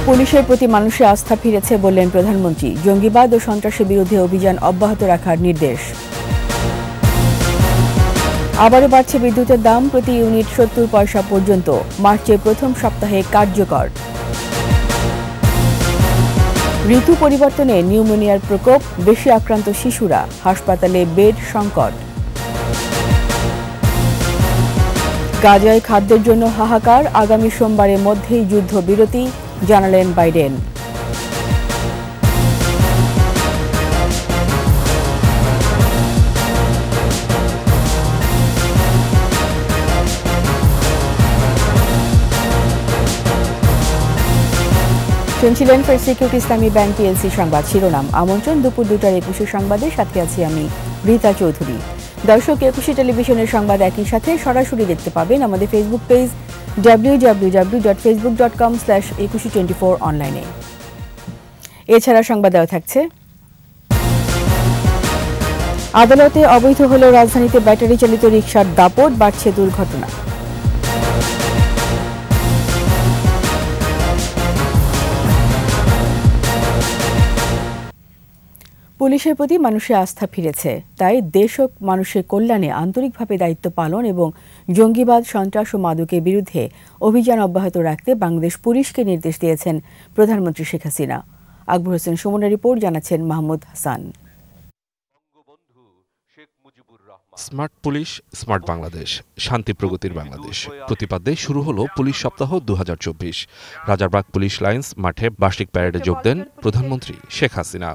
পুলিশের প্রতি মানুষের আস্থা ফিরেছে বললেন প্রধানমন্ত্রী। জঙ্গিবাদ ও সন্ত্রাসের বিরুদ্ধে অভিযান অব্যাহত রাখার নির্দেশ। আবারও বাড়ছে বিদ্যুতের দাম, প্রতি ইউনিট 70 পয়সা পর্যন্ত। মার্চের প্রথম সপ্তাহে কার্যকর। ঋতু পরিবর্তনে নিউমোনিয়ার প্রকোপ, বেশি আক্রান্ত শিশুরা, হাসপাতালে বেড সংকট। গাজায় খাদ্যের জন্য হাহাকার, আগামী সোমবারের মধ্যেই যুদ্ধবিরতি জানালেন বাইডেন। শুনছিলেন ফার্স্ট সিকিউরিটি ইসলামী ব্যাংক পিএলসি সংবাদ শিরোনাম। আমন্ত্রণ দুপুর 2টার 21 সংবাদে, সাথে আছি আমি রীতা চৌধুরী। দর্শক, 21 টেলিভিশনের সংবাদ একই সাথে সরাসরি দেখতে পাবেন আমাদের ফেসবুক পেজ www.facebook.com/2124 অনলাইনে। এছাড়া সংবাদ দেওয়া থাকছে, আদালতে অবৈধ হলেও রাজধানীতে ব্যাটারি চালিত রিকশার দাপট, বাড়ছে দুর্ঘটনা। পুলিশের প্রতি মানুষের আস্থা ফিরেছে, তাই দেশ ও মানুষের কল্যাণে আন্তরিকভাবে দায়িত্ব পালন এবং জঙ্গিবাদ, সন্ত্রাস ও মাদকের বিরুদ্ধে অভিযান অব্যাহত রাখতে বাংলাদেশ পুলিশকে নির্দেশ দিয়েছেন প্রধানমন্ত্রী শেখ হাসিনা। আকবর হোসেন সুমনের রিপোর্ট, জানাচ্ছেন Mahmud Hasan. Smart police, smart Bangladesh, শান্তি প্রগতির বাংলাদেশ প্রতিপাদ্যে শুরু হলো পুলিশ সপ্তাহ 2024। রাজারবাগ পুলিশ লাইন্স মাঠে বার্ষিক প্যারেডে যোগ দেন প্রধানমন্ত্রী শেখ হাসিনা।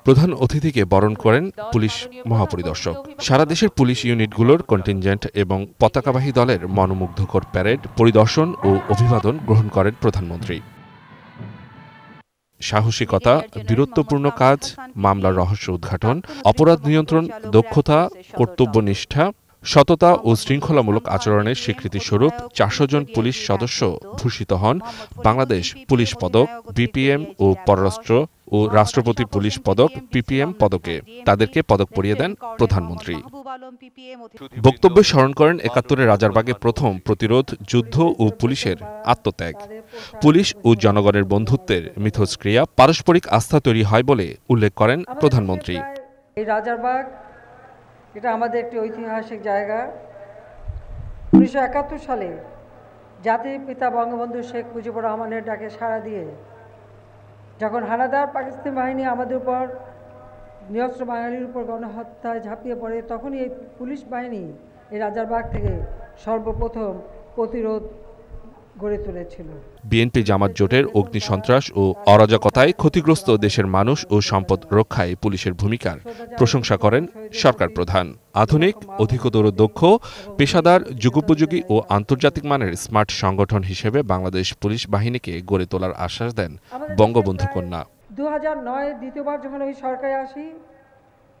প্রধান অতিথিকে বরণ করেন পুলিশ মহাপরিদর্শক। সারা দেশের পুলিশ ইউনিটগুলোর কন্টিনজেন্ট এবং পতাকাবাহী দলের মনোমুগ্ধকর প্যারেড পরিদর্শন ও অভিবাদন গ্রহণ করেন প্রধানমন্ত্রী। সাহসিকতা, বীরত্বপূর্ণ কাজ, মামলার রহস্য উদ্ঘাটন, অপরাধ নিয়ন্ত্রণ, দক্ষতা, কর্তব্যনিষ্ঠা, সততা ও শৃঙ্খলামূলক আচরণের স্বীকৃতিস্বরূপ 400 জন পুলিশ সদস্য ভূষিত হন বাংলাদেশ পুলিশ পদক, বিপিএম ও পররাষ্ট্র ও রাষ্ট্রপতি পুলিশ পদক, পিপিএম পদকে। তাদেরকে পদক পরিয়ে দেন প্রধানমন্ত্রী। বক্তব্যে স্মরণ করেন 71-এ রাজারবাগে প্রথম প্রতিরোধ যুদ্ধ ও পুলিশের আত্মত্যাগ। পুলিশ ও জনগণের বন্ধুত্বের মিথস্ক্রিয়া, পারস্পরিক আস্থা তৈরি হয় বলে উল্লেখ করেন প্রধানমন্ত্রী। এই রাজারবাগ এটা আমাদের একটি ঐতিহাসিক জায়গা। 1971 সালে জাতির পিতা বঙ্গবন্ধু শেখ মুজিবুর রহমানের ডাকে সাড়া দিয়ে যখন হানাদার পাকিস্তানি বাহিনী আমাদের উপর, নিরস্ত্র বাঙালির উপর গণহত্যায় ঝাঁপিয়ে পড়ে, তখনই এই পুলিশ বাহিনী এই রাজারবাগ থেকে সর্বপ্রথম প্রতিরোধ গড়ে তুলেছিল। বিএনপি জামাত জোটের অগ্নিসন্ত্রাস ও অরাজকতায় ক্ষতিগ্রস্ত দেশের মানুষ ও সম্পদ রক্ষায় পুলিশের ভূমিকার প্রশংসা করেন সরকার প্রধান। আধুনিক, অধিকতর দক্ষ, পেশাদার, যুগোপযোগী ও আন্তর্জাতিক মানের স্মার্ট সংগঠন হিসেবে বাংলাদেশ পুলিশ বাহিনীকে গড়ে তোলার আশ্বাস দেন বঙ্গবন্ধু কন্যা। 2009 দ্বিতীয়বার যখন আমি সরকারে আসি,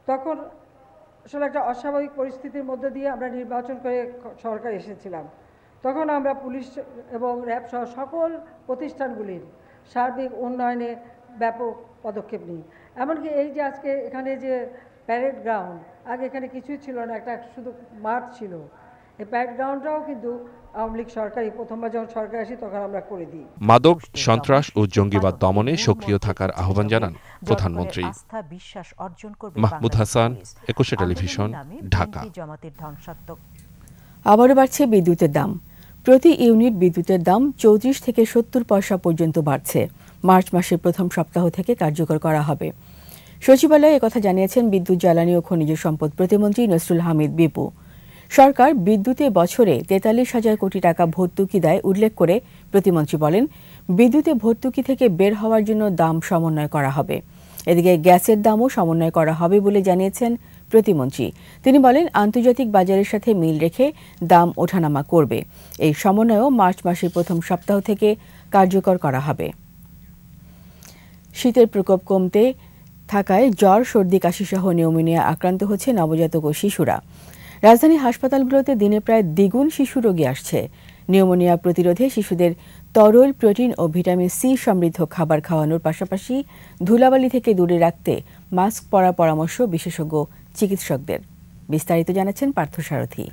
তখন আসলে একটা অস্বাভাবিক পরিস্থিতির মধ্যে দিয়ে আমরা নির্বাচন করে সরকার এসেছিলাম। তখন আমরা পুলিশ এবং র্যাব সহ সকল প্রতিষ্ঠানগুলির সার্বিক উন্নয়নে ব্যাপক পদক্ষেপ নিই। এমনকি এই যে আজকে এখানে যে প্যারেড গ্রাউন্ড, আগে এখানে কিছুই ছিল না, একটা শুধু মাঠ ছিল। এই প্যারেড গ্রাউন্ডটাও কিন্তু আওয়ামী লীগ সরকারই প্রথমবার যখন সরকার আসি তখন আমরা করে দিই। মাদক, সন্ত্রাস ও জঙ্গিবাদ দমনে সক্রিয় থাকার আহ্বান জানান প্রধানমন্ত্রী। মাহমুদ হাসান, 21 টেলিভিশন, ঢাকা। আবারও বাড়ছে বিদ্যুতের দাম। প্রতি ইউনিট বিদ্যুতের দাম 34 থেকে 70 পয়সা পর্যন্ত বাড়ছে। মার্চ মাসের প্রথম সপ্তাহ থেকে কার্যকর করা হবে। সচিবালয়ে একথা জানিয়েছেন বিদ্যুৎ, জ্বালানি ও খনিজ সম্পদ প্রতিমন্ত্রী নসরুল হামিদ বিপু। সরকার বিদ্যুতে বছরে 43,000 কোটি টাকা ভর্তুকি দেয় উল্লেখ করে প্রতিমন্ত্রী বলেন, বিদ্যুতে ভর্তুকি থেকে বের হওয়ার জন্য দাম সমন্বয় করা হবে। এদিকে গ্যাসের দামও সমন্বয় করা হবে বলে জানিয়েছেন প্রতিমন্ত্রী। তিনি বলেন, আন্তর্জাতিক বাজারের সাথে মিল রেখে দাম ওঠানামা করবে। এই সমন্বয়ও মার্চ মাসের প্রথম সপ্তাহ থেকে কার্যকর করা হবে। শীতের প্রকোপ কমতে থাকায় জ্বর, সর্দি, কাশিসহ নিউমোনিয়া আক্রান্ত হচ্ছে নবজাতক ও শিশুরা। রাজধানীর হাসপাতালগুলোতে দিনে প্রায় দ্বিগুণ শিশু রোগী আসছে। নিউমোনিয়া প্রতিরোধে শিশুদের তরল, প্রোটিন ও ভিটামিন সি সমৃদ্ধ খাবার খাওয়ানোর পাশাপাশি ধুলাবালি থেকে দূরে রাখতে মাস্ক পরার পরামর্শ বিশেষজ্ঞ চিকিৎসকদের। বিস্তারিত জানাচ্ছেন পার্থ সারথী।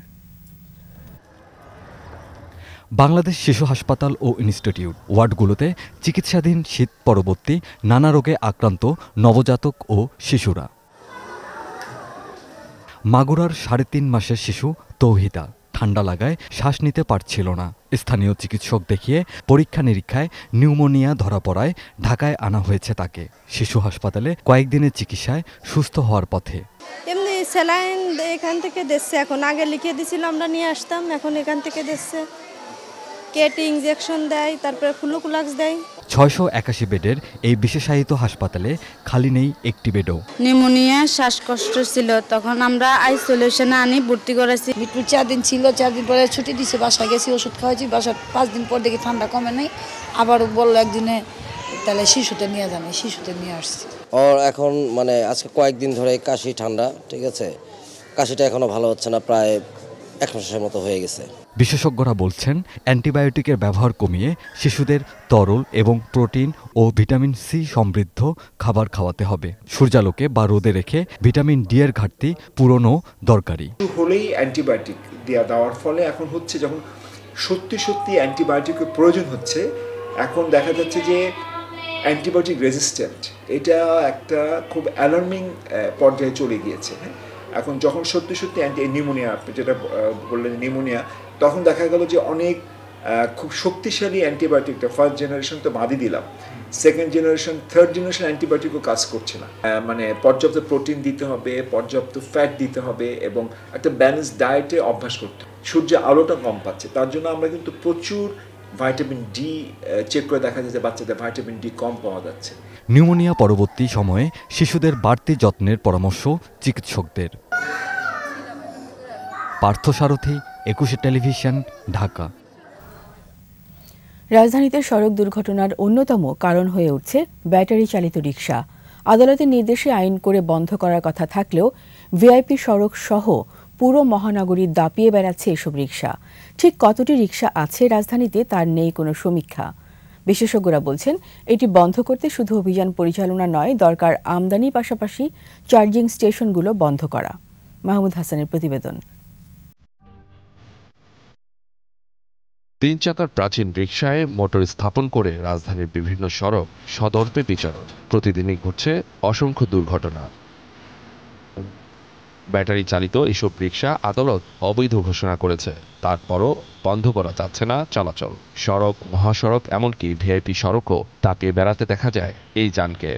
বাংলাদেশ শিশু হাসপাতাল ও ইনস্টিটিউট ওয়ার্ডগুলোতে চিকিৎসাধীন শীত পরবর্তী নানা রোগে আক্রান্ত নবজাতক ও শিশুরা। মাগুরার 3.5 মাসের শিশু তৌহিদা ঠান্ডা লাগায় শ্বাস নিতে পারছিল না। স্থানীয় চিকিৎসক দেখিয়ে পরীক্ষা নিরীক্ষায় নিউমোনিয়া ধরা পড়ায় ঢাকায় আনা হয়েছে তাকে। শিশু হাসপাতালে কয়েকদিনের চিকিৎসায় সুস্থ হওয়ার পথে। এমনি স্যালাইন এখান থেকে দিচ্ছে, এখন আগে লিখে দিছিল আমরা নিয়ে আসতাম, এখন এখান থেকে দিচ্ছে। কেটি ইনজেকশন দেয়, তারপরে ফ্লুকুলাক্স দেয়। 681 বেডের এই বিশেষায়িত হাসপাতালে খালি নেই একটি বেডও। নিউমোনিয়া শ্বাসকষ্ট ছিল, তখন আমরা আইসোলেশনে আনি ভর্তি করেছি। মিরপুর 4 দিন ছিল, 4 দিন পরে ছুটি দিছে, বাসায় গেছি, ওষুধ খাওয়াইছি। বাসার 5 দিন পর দেখি ঠান্ডা কমে নাই, আবার বললো একদিনে তাহলে শিশুতে নিয়ে যাবে, শিশুতে নিয়ে আসছি। ওর এখন মানে আজকে কয়েকদিন ধরে কাশি ঠান্ডা, ঠিক আছে, কাশিটা এখনো ভালো হচ্ছে না, প্রায় 1 মাসের মতো হয়ে গেছে। বিশেষজ্ঞরা বলছেন অ্যান্টিবায়োটিকের ব্যবহার কমিয়ে শিশুদের তরল এবং প্রোটিন ও ভিটামিন সি সমৃদ্ধ খাবার খাওয়াতে হবে। সূর্যালোকে বা রোদে রেখে ভিটামিন ডি এর ঘাটতি পূরণও দরকারি। হলেই অ্যান্টিবায়োটিক দেওয়ার ফলে এখন হচ্ছে যখন সত্যি অ্যান্টিবায়োটিকের প্রয়োজন হচ্ছে, এখন দেখা যাচ্ছে যে অ্যান্টিবায়োটিক রেজিস্ট্যান্ট, এটা একটা খুব অ্যালার্মিং পর্যায়ে চলে গিয়েছে। এখন যখন সত্যি নিউমোনিয়া, আপনি যেটা বললেন নিউমোনিয়া, তখন দেখা গেল যে অনেক খুব শক্তিশালী অ্যান্টিবায়োটিকটা ফার্স্ট জেনারেশন তো বাদই দিলাম, সেকেন্ড জেনারেশন, থার্ড জেনারেশন অ্যান্টিবায়োটিকও কাজ করছে না। মানে পর্যাপ্ত প্রোটিন দিতে হবে, পর্যাপ্ত ফ্যাট দিতে হবে এবং একটা ব্যালেন্স ডায়েটে অভ্যাস করতে হবে। সূর্যের আলোটা কম পাচ্ছে, তার জন্য আমরা কিন্তু প্রচুর ভাইটামিন ডি চেক করে দেখা যায় যে বাচ্চাদের ভাইটামিন ডি কম পাওয়া যাচ্ছে। নিউমোনিয়া পরবর্তী সময়ে শিশুদের বাড়তি যত্নের পরামর্শ চিকিৎসকদের। পার্থসারথী, 21 টেলিভিশন, ঢাকা। রাজধানীতে সড়ক দুর্ঘটনার অন্যতম কারণ হয়ে উঠছে ব্যাটারি চালিত রিকশা। আদালতের নির্দেশে আইন করে বন্ধ করার কথা থাকলেও ভিআইপি সড়ক সহ পুরো মহানগরী দাপিয়ে বেড়াচ্ছে এসব রিকশা। ঠিক কতটি রিকশা আছে রাজধানীতে তার নেই কোনো সমীক্ষা। বিশেষজ্ঞরা বলছেন এটি বন্ধ করতে শুধু অভিযান পরিচালনা নয়, দরকার আমদানির পাশাপাশি চার্জিং স্টেশনগুলো বন্ধ করা। মাহমুদ হাসানের প্রতিবেদন। 3 চাকার প্রাচীন রিকশায় মোটর স্থাপন করে রাজধানীর বিভিন্ন সড়ক সদর্পে বিচারণ। প্রতিদিনই ঘটছে অসংখ্য দুর্ঘটনা। ব্যাটারি চালিত এসব রিকশা আদালত অবৈধ ঘোষণা করেছে, তারপরও বন্ধ করা যাচ্ছে না চলাচল। সড়ক, মহাসড়ক, এমনকি ভিআইপি সড়কও দাপিয়ে বেড়াতে দেখা যায় এই যানকে।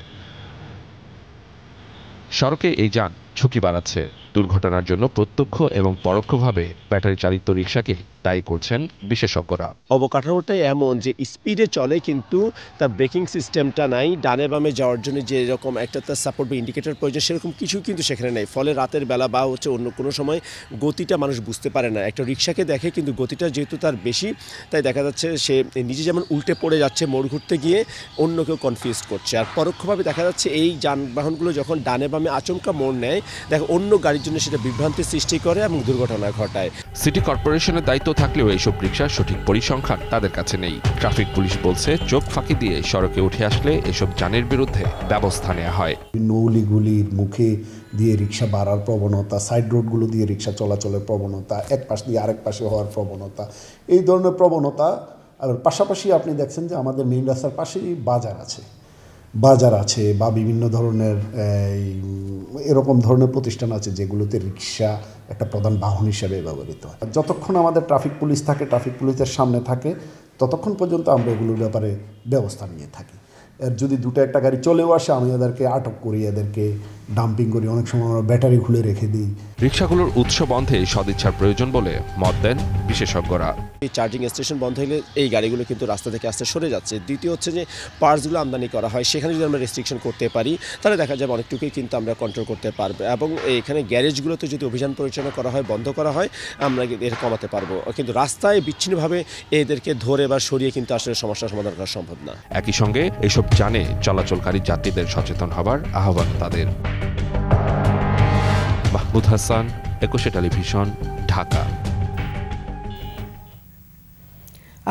সড়কে এই যান ঝুঁকি বাড়াচ্ছে। দুর্ঘটনার জন্য প্রত্যক্ষ এবং পরোক্ষভাবে ব্যাটারি চালিত রিকশাকে দায়ী করছেন বিশেষজ্ঞরা। অবকাঠামোটাই এমন যে স্পিডে চলে, কিন্তু তার ব্রেকিং সিস্টেমটা নাই। ডানে বামে যাওয়ার জন্য যে এরকম একটা তার সাপোর্ট বা ইন্ডিকেটর প্রয়োজন, সেরকম কিছু কিন্তু সেখানে নেই। ফলে রাতের বেলা বা অন্য কোনো সময় গতিটা মানুষ বুঝতে পারে না। একটা রিকশাকে দেখে, কিন্তু গতিটা যেহেতু তার বেশি, তাই দেখা যাচ্ছে সে নিজে যেমন উল্টে পড়ে যাচ্ছে মোড় ঘুরতে গিয়ে, অন্য কেউ কনফিউজ করছে। আর পরোক্ষভাবে দেখা যাচ্ছে এই যানবাহনগুলো যখন ডানে বামে আচমকা মোড় নেয়, দেখো অন্য গাড়ির জন্য সেটা বিভ্রান্তি সৃষ্টি করে এবং দুর্ঘটনা ঘটায়। সিটি কর্পোরেশনের দায়িত্ব থাকলেও এইসব রিকশার সঠিক পরিসংখ্যান তাদের কাছে নেই। ট্রাফিক পুলিশ বলছে চোখ ফাঁকি দিয়ে সড়কে উঠে আসলে এসব যানের বিরুদ্ধে ব্যবস্থা নেওয়া হয়। নৌলিগুলির মুখে দিয়ে রিকশা বাড়ার প্রবণতা, সাইড রোডগুলো দিয়ে রিকশা চলাচলের প্রবণতা, এক পাশ দিয়ে আরেক পাশে হওয়ার প্রবণতা, এই ধরনের প্রবণতা। আর পাশাপাশি আপনি দেখছেন যে আমাদের মেইন রাস্তার পাশেই বাজার আছে বা বিভিন্ন ধরনের এরকম ধরনের প্রতিষ্ঠান আছে যেগুলোতে রিকশা একটা প্রধান বাহন হিসেবে ব্যবহৃত হয়। যতক্ষণ আমাদের ট্রাফিক পুলিশ থাকে, ট্রাফিক পুলিশের সামনে থাকে, ততক্ষণ পর্যন্ত আমরা এগুলোর ব্যাপারে ব্যবস্থা নিয়ে থাকি। এর যদি দুটো একটা গাড়ি চলেও আসে, আমি এদেরকে আটক করি, এদেরকে ডাম্পিং করি, অনেক সময় আমরা ব্যাটারি খুলে রেখে দিই। রিকশাগুলোর উৎস বন্ধে সদিচ্ছার প্রয়োজন বলে মত দেন বিশেষজ্ঞরা। এই চার্জিং স্টেশন বন্ধ হলে এই গাড়িগুলো কিন্তু রাস্তা থেকে আস্তে সরে যাচ্ছে। দ্বিতীয় হচ্ছে যে পার্টসগুলো আমদানি করা হয়, সেখানে যদি আমরা রেস্ট্রিকশন করতে পারি, তাহলে দেখা যাবে অনেকটুকুই কিন্তু আমরা কন্ট্রোল করতে পারবো। এবং এখানে গ্যারেজগুলোতে যদি অভিযান পরিচালনা করা হয়, বন্ধ করা হয়, আমরা এর কমাতে পারবো। কিন্তু রাস্তায় বিচ্ছিন্নভাবে এদেরকে ধরে বা সরিয়ে কিন্তু আসলে সমস্যার সমাধান করা সম্ভব না। একই সঙ্গে এসব যানে চলাচলকারী যাত্রীদের সচেতন হবার আহ্বান তাদের। মাহমুদ হাসান, 21 টেলিভিশন, ঢাকা।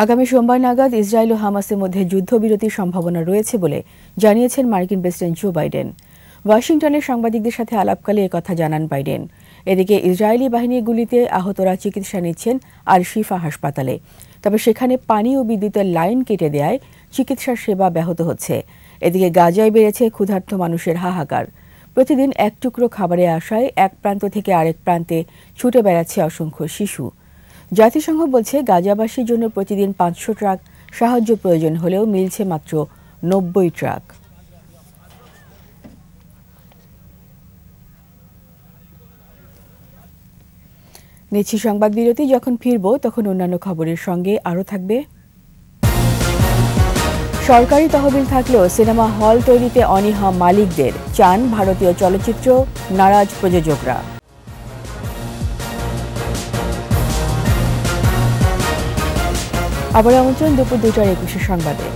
আগামী সোমবার নাগাদ ইসরায়েল ও হামাসের মধ্যে যুদ্ধবিরতির সম্ভাবনা রয়েছে বলে জানিয়েছেন মার্কিন প্রেসিডেন্ট জো বাইডেন। ওয়াশিংটনের সাংবাদিকদের সাথে আলাপকালে একথা জানান বাইডেন। এদিকে ইসরায়েলি বাহিনীর গুলিতে আহতরা চিকিৎসা নিচ্ছেন আল শিফা হাসপাতালে। তবে সেখানে পানি ও বিদ্যুতের লাইন কেটে দেওয়ায় চিকিৎসা সেবা ব্যাহত হচ্ছে। এদিকে গাজায় বেড়েছে ক্ষুধার্ত মানুষের হাহাকার। প্রতিদিন এক টুকরো খাবারের আশায় এক প্রান্ত থেকে আরেক প্রান্তে ছুটে বেড়াচ্ছে অসংখ্য শিশু। জাতিসংঘ বলছে গাজাবাসীর জন্য প্রতিদিন 500 ট্রাক সাহায্য প্রয়োজন হলেও মিলছে মাত্র 90 ট্রাক। নিচ্ছি সংবাদ বিরতি। যখন ফিরব তখন অন্যান্য খবরের সঙ্গে আরও থাকবে। সরকারি তহবিল থাকলেও সিনেমা হল তৈরিতে অনীহা মালিকদের, চান ভারতীয় চলচ্চিত্র, নারাজ প্রযোজকরা। আবার আমন্ত্রণ দুপুর 2:21 সংবাদে।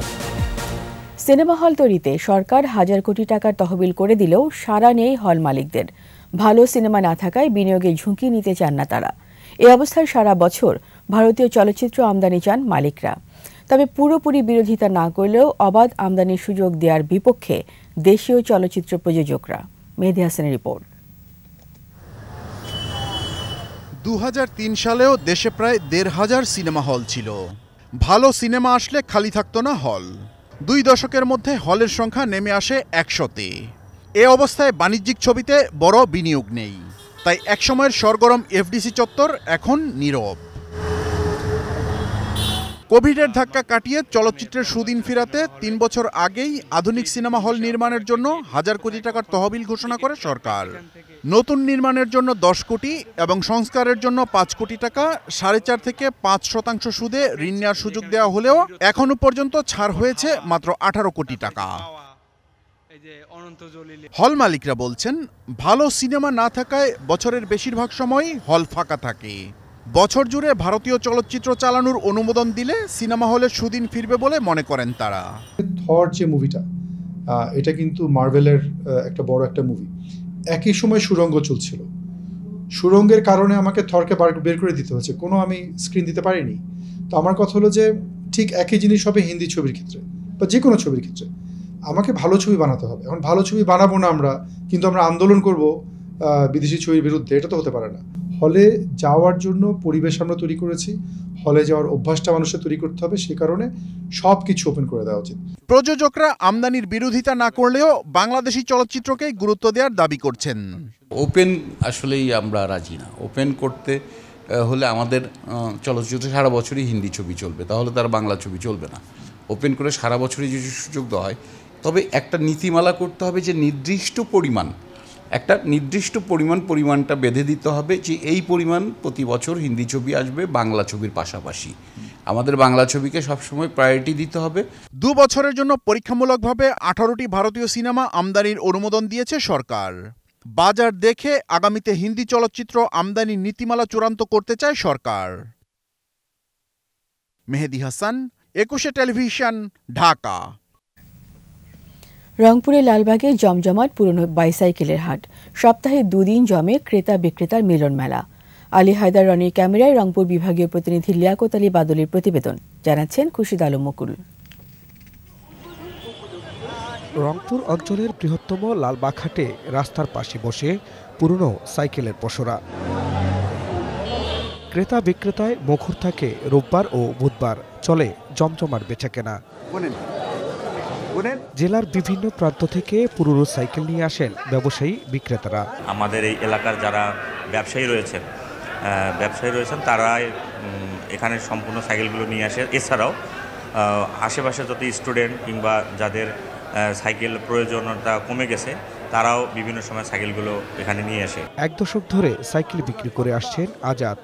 সিনেমা হল তৈরিতে সরকার হাজার কোটি টাকার তহবিল করে দিলেও সাড়া নেই হল মালিকদের। ভালো সিনেমা না থাকায় বিনিয়োগে ঝুঁকি নিতে চান না তারা। এ অবস্থায় সারা বছর ভারতীয় চলচ্চিত্র আমদানি চান মালিকরা। তবে পুরোপুরি বিরোধিতা না করলেও অবাধ আমদানির সুযোগ দেওয়ার বিপক্ষে দেশীয় চলচ্চিত্র প্রযোজকরা। মেহেদী হাসানের রিপোর্ট। 2003 সালেও দেশে প্রায় 1,500 সিনেমা হল ছিল। ভালো সিনেমা আসলে খালি থাকতো না হল। 2 দশকের মধ্যে হলের সংখ্যা নেমে আসে 100-তে। এ অবস্থায় বাণিজ্যিক ছবিতে বড় বিনিয়োগ নেই, তাই একসময়ের সরগরম এফডিসি চত্বর এখন নীরব। কোভিডের ধাক্কা কাটিয়ে চলচ্চিত্রের সুদিন ফিরাতে 3 বছর আগেই আধুনিক সিনেমা হল নির্মাণের জন্য 1000 কোটি টাকার তহবিল ঘোষণা করে সরকার। নতুন নির্মাণের জন্য 10 কোটি এবং সংস্কারের জন্য 5 কোটি টাকা 4.5 থেকে 5% সুদে ঋণ নেওয়ার সুযোগ দেওয়া হলেও এখনো পর্যন্ত ছাড় হয়েছে মাত্র 18 কোটি টাকা। হল মালিকরা বলছেন, ভালো সিনেমা না থাকায় বছরের বেশিরভাগ সময় হল ফাঁকা থাকে। বছর জুড়ে ভারতীয় চলচ্চিত্র চালানোর অনুমোদন দিলে সিনেমা হলে সুদিন ফিরবে বলে মনে করেন তারা। থর যে মুভিটা, এটা কিন্তু মার্ভেলের একটা বড় একটা মুভি। একই সময় সুরঙ্গ চলছিল। সুরঙ্গের কারণে আমাকে থরকে বের করে দিতে হচ্ছে, কোনো আমি স্ক্রিন দিতে পারিনি। তো আমার কথা হলো যে ঠিক একই জিনিস হবে হিন্দি ছবির ক্ষেত্রে বা যে কোনো ছবির ক্ষেত্রে। আমাকে ভালো ছবি বানাতে হবে। এখন ভালো ছবি বানাবো না আমরা, কিন্তু আমরা আন্দোলন করব বিদেশি ছবির বিরুদ্ধে, এটা তো হতে পারে না। হলে যাওয়ার জন্য পরিবেশ আমরা তৈরি করেছি, হলে যাওয়ার অভ্যাসটা মানুষের তৈরি করতে হবে, সে কারণে সব কিছু ওপেন করে দেওয়া উচিত। প্রযোজকরা আমদানির বিরোধিতা না করলেও বাংলাদেশি চলচ্চিত্রকে গুরুত্ব দেওয়ার দাবি করছেন। ওপেন আসলেই আমরা রাজি না। ওপেন করতে হলে আমাদের চলচ্চিত্র সারা বছরই হিন্দি ছবি চলবে, তাহলে তার বাংলা ছবি চলবে না। ওপেন করে সারা বছরই যদি সুযোগ দেওয়া হয়, তবে একটা নীতিমালা করতে হবে যে নির্দিষ্ট পরিমাণটা বেঁধে দিতে হবে যে এই পরিমাণ প্রতি বছর হিন্দি ছবি আসবে বাংলা ছবির পাশাপাশি। আমাদের বাংলা ছবিকে সবসময় প্রায়োরিটি দিতে হবে। 2 বছরের জন্য পরীক্ষামূলকভাবে 18টি ভারতীয় সিনেমা আমদানির অনুমোদন দিয়েছে সরকার। বাজার দেখে আগামীতে হিন্দি চলচ্চিত্র আমদানির নীতিমালা চূড়ান্ত করতে চায় সরকার। মেহেদী হাসান, 21 টেলিভিশন, ঢাকা। রংপুরে লালবাগে জমজমাট পুরনো বাইসাইকেলের হাট। সপ্তাহে 2 দিন জমে ক্রেতা বিক্রেতার মিলন মেলা। আলী হায়দার রনির ক্যামেরায় রংপুর বিভাগীয় প্রতিনিধি লিয়াকত আলী বাদলের প্রতিবেদন, জানাচ্ছেন খুরশিদ আলম মুকুল। রংপুর অঞ্চলের বৃহত্তম লালবাগ হাটে রাস্তার পাশে বসে পুরনো সাইকেলের পসরা। ক্রেতা বিক্রেতায় মুখর থাকে রোববার ও বুধবার, চলে জমজমাট বেচাকেনা। জেলার বিভিন্ন প্রান্ত থেকে পুরনো সাইকেল নিয়ে আসেন ব্যবসায়ী বিক্রেতারা। আমাদের এই এলাকার যারা ব্যবসায়ী রয়েছেন তারা এখানে সম্পূর্ণ সাইকেলগুলো নিয়ে আসে। এছাড়াও আশেপাশে যত স্টুডেন্ট কিংবা যাদের সাইকেল প্রয়োজনীয়তা কমে গেছে তারাও বিভিন্ন সময় সাইকেলগুলো এখানে নিয়ে আসে। 1 দশক ধরে সাইকেল বিক্রি করে আসছেন আজাদ।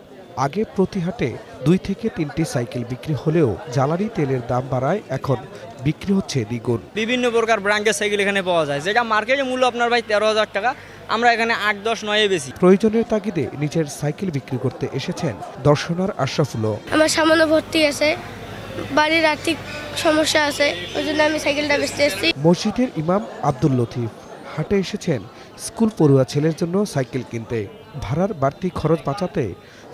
আগে প্রতি হাটে 2 থেকে 3টি সাইকেল বিক্রি হলেও জ্বালানি তেলের দাম বাড়ায় এখন বিক্রি হচ্ছে দ্বিগুণ। বিভিন্ন প্রকার ব্র্যান্ডের সাইকেল এখানে পাওয়া যায়, যেটা মার্কেটে মূল্য আপনার 13,000 টাকা, আমরা এখানে 8-10-9 বেশি। প্রয়োজনের তাগিদে নিজের সাইকেল বিক্রি করতে এসেছেন দর্শনার আশরাফুলও। আমার সামান্য ভর্তি আছে, বাড়ির আর্থিক সমস্যা আছে, ওই জন্য আমি সাইকেলটা বেচতে এসেছি। মসজিদের ইমাম আব্দুল লতিফ হাটে এসেছেন স্কুল পড়ুয়া ছেলের জন্য সাইকেল কিনতে। ভাড়ার বাড়তি খরচ বাঁচাতে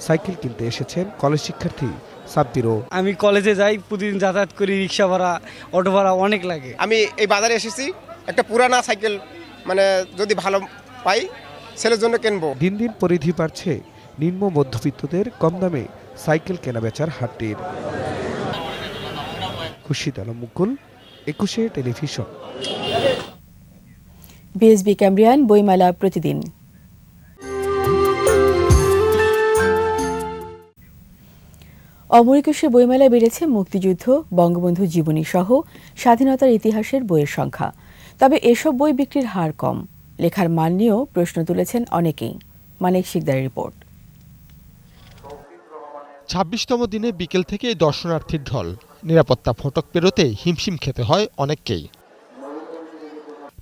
সাইকেল কিনতে এসেছেন কলেজ শিক্ষার্থী সাব্বিরও। আমি কলেজে যাই, প্রতিদিন যাতায়াত করি, রিক্সা ভাড়া, অটো ভাড়া অনেক লাগে। আমি এই বাজারে এসেছি, একটা পুরানা সাইকেল মানে যদি ভালো পাই ছেলের জন্য কিনবো। দিন দিন পরিধি বাড়ছে নিম্ন মধ্যবিত্তদের কম দামে সাইকেল কেনাবেচার হাটটির। খুরশিদ আলম মুকুল, 21 টেলিভিশন। বিএসবি ক্যামব্রিয়ান বইমেলা প্রতিদিন। অমর একুশে বইমেলায় বেড়েছে মুক্তিযুদ্ধ, বঙ্গবন্ধু জীবনী সহ স্বাধীনতার ইতিহাসের বইয়ের সংখ্যা। তবে এসব বই বিক্রির হার কম। লেখার মান নিয়েও প্রশ্ন তুলেছেন অনেকেই। মানিক শিকদারের রিপোর্ট। ২৬তম দিনে বিকেল থেকে দর্শনার্থীর ঢল। নিরাপত্তা ফটক পেরোতে হিমশিম খেতে হয় অনেককেই।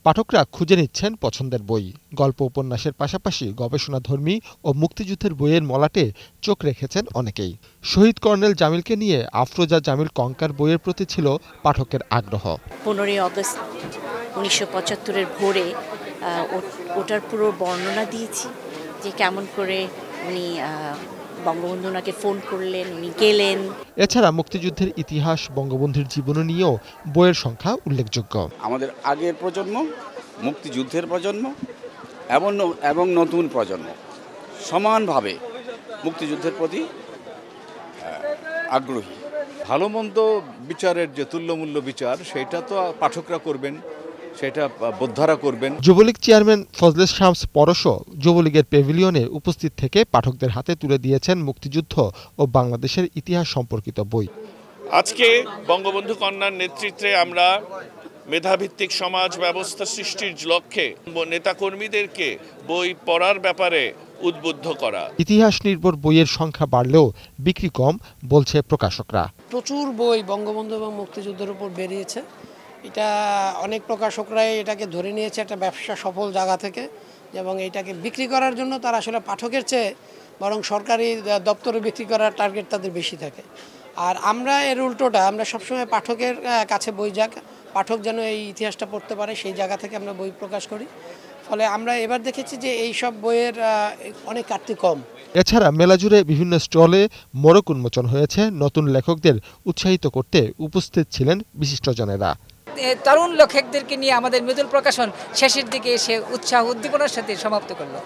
পাঠকরা খুঁজে নিচ্ছেন পছন্দের বই। গল্প উপন্যাসের পাশাপাশি গবেষণাধর্মী ও মুক্তিযুদ্ধের বইয়ের মলাটে চোখ রেখেছেন অনেকেই। শহীদ কর্নেল জামিলকে নিয়ে আফরোজা জামিল কঙ্কার বইয়ের প্রতি ছিল পাঠকের আগ্রহ। 15 আগস্ট 1975-এর ভোরে ওটার পুরো বর্ণনা দিয়েছি, যে কেমন করে উনি বঙ্গবন্ধু ওনাকে ফোন করলেন, উনি গেলেন। এছাড়া মুক্তিযুদ্ধের ইতিহাস, বঙ্গবন্ধুর জীবনী নিয়েও বইয়ের সংখ্যা উল্লেখযোগ্য। আমাদের আগের প্রজন্ম, মুক্তিযুদ্ধের প্রজন্ম এবং নতুন প্রজন্ম সমানভাবে মুক্তিযুদ্ধের প্রতি আগ্রহী। ভালো মন্দ বিচারের যে তুল্যমূল্য বিচার, সেটা তো পাঠকরা করবেন, সেটা বোদ্ধারা করবেন। যুবলীগ চেয়ারম্যান ফজলে শামস পরশও যুবলীগের প্যাভিলিয়নে উপস্থিত থেকে পাঠকদের হাতে তুলে দিয়েছেন মুক্তিযুদ্ধ ও বাংলাদেশের ইতিহাস সম্পর্কিত বই। আজকে বঙ্গবন্ধু কন্যার নেতৃত্বে আমরা মেধাভিত্তিক সমাজ ব্যবস্থা সৃষ্টির লক্ষ্যে নেতাকর্মীদেরকে বই পড়ার ব্যাপারে উদ্বুদ্ধ করা। ইতিহাস নির্ভর বইয়ের সংখ্যা বাড়লেও বিক্রি কম বলছে প্রকাশকরা। প্রচুর বই বঙ্গবন্ধু এবং মুক্তিযুদ্ধের উপর বেরিয়েছে। এটা অনেক প্রকাশকরাই এটাকে ধরে নিয়েছে একটা ব্যবসা সফল জায়গা থেকে, এবং এটাকে বিক্রি করার জন্য তারা আসলে পাঠকের চেয়ে বরং সরকারি দপ্তরে বিক্রি করার টার্গেট তাদের বেশি থাকে। আর আমরা এর উল্টোটা, আমরা সবসময় পাঠকের কাছে বই যাক, পাঠক যেন এই ইতিহাসটা পড়তে পারে, সেই জায়গা থেকে আমরা বই প্রকাশ করি। ফলে আমরা এবার দেখেছি যে এই সব বইয়ের অনেক কাটতি কম। এছাড়া মেলা জুড়ে বিভিন্ন স্টলে মোড়ক উন্মোচন হয়েছে। নতুন লেখকদের উৎসাহিত করতে উপস্থিত ছিলেন বিশিষ্টজনেরা। তরুণ লেখকদেরকে নিয়ে আমাদের মৃদুল প্রকাশন শেষের দিকে এসে উৎসাহ উদ্দীপনার সাথে সমাপ্ত করলো।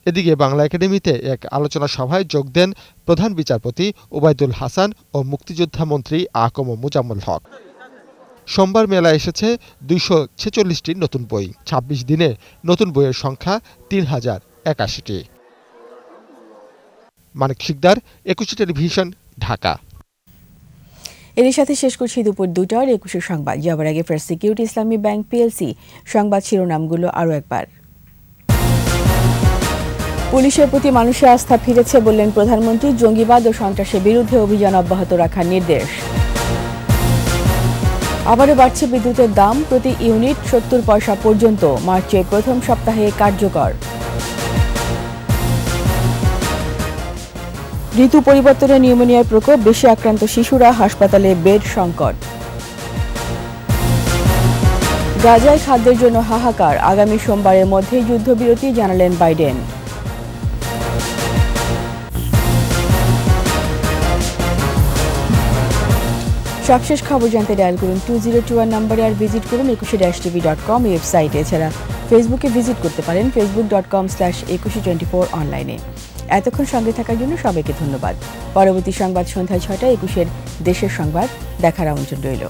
এদিকে বাংলা একাডেমিতে এক আলোচনা সভায় যোগ দেন প্রধান বিচারপতি ওবায়দুল হাসান ও মুক্তিযোদ্ধা মন্ত্রী আকম মুজাম্মল হক। সোমবার মেলায় এসেছে 246টি নতুন বই। 26 দিনে নতুন বইয়ের সংখ্যা 3081টি। মানিক শিকদার, 21 টেলিভিশন, ঢাকা। এর সাথে শেষ করছি দুপুর 2টার 21 সংবাদ। যাবার আগে ফার্স্ট সিকিউরিটি ইসলামী ব্যাংক পিএলসি সংবাদ শিরোনামগুলো আরও একবার। পুলিশের প্রতি মানুষের আস্থা ফিরেছে বললেন প্রধানমন্ত্রী। জঙ্গিবাদ ও সন্ত্রাসের বিরুদ্ধে অভিযান অব্যাহত রাখার নির্দেশ। আবারও বাড়ছে বিদ্যুতের দাম, প্রতি ইউনিট 70 পয়সা পর্যন্ত। মার্চের প্রথম সপ্তাহে কার্যকর। ঋতু পরিবর্তনে নিউমোনিয়ার প্রকোপ, বেশি আক্রান্ত শিশুরা, হাসপাতালে বেড সংকট। গাজায় খাদ্যের জন্য হাহাকার, আগামী সোমবারের মধ্যেই যুদ্ধবিরতি জানালেন বাইডেন। সবশেষ খবর জানতে ডায়াল করুন 2021 নম্বরে, আর ভিজিট করুন 21-tv.com ওয়েবসাইটে। এছাড়া ফেসবুকে ভিজিট করতে পারেন facebook.com/2124 অনলাইনে। এতক্ষণ সঙ্গে থাকার জন্য সবাইকে ধন্যবাদ। পরবর্তী সংবাদ সন্ধ্যা 6টায় 21 দেশের সংবাদ দেখার আমন্ত্রণ রইল।